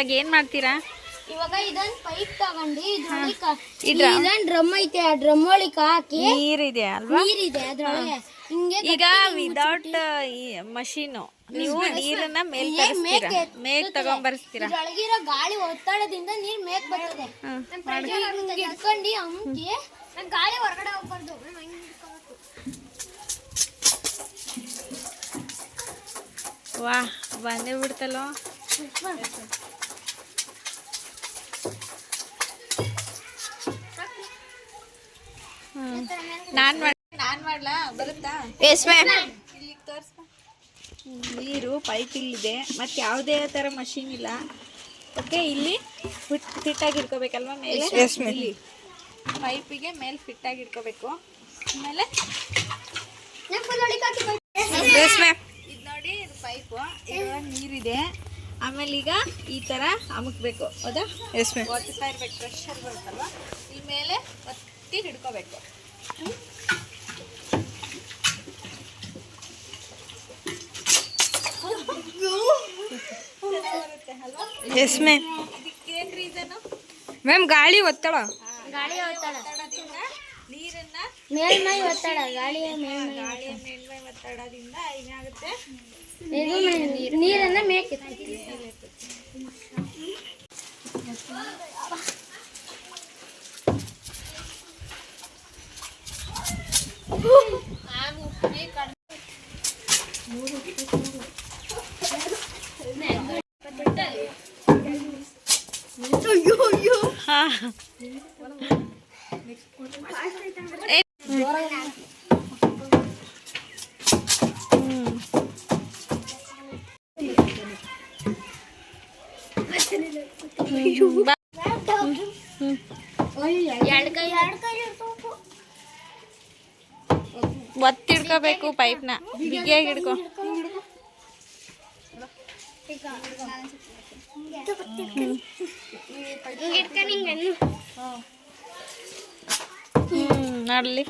ಇವಾಗ ಏನ್ ಮಾಡ್ತೀರಾ? ಇವಾಗ ಇದೊಂದು ಪೈಪ್ ತಗೊಂಡು ಇದೊಂದು ಡ್ರಮ್ ಐತೆ, ಆ ಡ್ರಮ್ ಒಳಗೆ ಹಾಕಿ ನೀರಿದೆ ಅಲ್ವಾ? ನೀರಿದೆ ಅದ್ರೊಳಗೆ ಹಿಂಗೆ. ಈಗ ವಿದೌಟ್ ಮಷೀನು ನೀವು ನೀರನ್ನ ಮೇಲ್ ತರಿಸ್ತೀರಾ, ಮೇಲ್ ತಗೊಂಡ್ಬರ್ಸ್ತೀರಾ? ಇದ್ರೊಳಗಿರೋ ಗಾಳಿ ಒತ್ತಡದಿಂದ ನೀರ್ ಮೇಕ್ ಬರ್ತದೆ. ಇಟ್ಕೊಂಡು ಅಮ್ಕಿ ಗಾಳಿ ಹೊರಗಡೆ ಹೋಗ್ಬಾರ್ದು. ವಾ ಬಂದೇ ಬಿಡ್ತಲ್ಲೋ. ನಾನ್ ಮಾಡ್ಲಾ? ಬರುತ್ತಾ? ಇಲ್ಲಿ ತೋರ್ಸ್ಪ. ನೀರು ಪೈಪ್ ಇಲ್ಲಿದೆ, ಮತ್ತೆ ಯಾವುದೇ ತರ ಮಷೀನ್ ಇಲ್ಲ. ಓಕೆ, ಇಲ್ಲಿ ಫಿಟ್ ಆಗಿ ಇಟ್ಕೋಬೇಕಲ್ವಾ ಮೇಲೆ? ಇಲ್ಲಿ ಪೈಪಿಗೆ ಮೇಲೆ ಫಿಟ್ ಆಗಿ ಇಟ್ಕೋಬೇಕು. ಆಮೇಲೆ ಇದು ನೋಡಿ, ಇದು ಪೈಪು, ಇದ್ರೊಳಗೆ ನೀರಿದೆ. ಆಮೇಲೆ ಈಗ ಈ ತರ ಅಮುಕ್ಬೇಕು, ಹೌದಾ? ಒತ್ತಾ ಇರ್ಬೇಕು, ಪ್ರೆಷರ್ ಬರುತ್ತಲ್ವಾ, ಇಲ್ಲಿ ಮೇಲೆ ಒತ್ತಿ ಹಿಡ್ಕೋಬೇಕು. ಇದಕ್ಕೇನ್ ರೀಸನ್ ಮ್ಯಾಮ್? ಗಾಳಿ ಒತ್ತಡದಿಂದ ನೀರನ್ನ ಮೇಲ್ಮೈ ಒತ್ತಡ, ಗಾಳಿಯ ಮೇಲ್ಮೈ ಒತ್ತಡದಿಂದ ಏನಾಗುತ್ತೆ, ನೀರನ್ನ ಮೇಕೆ. ಒತ್ತಿಡ್ಕೋಬೇಕು ಪೈಪ್ನ, ಬಿಗಿಯಾಗಿ ಹಿಡ್ಕೊ. ನೋಡ್ಲಿ.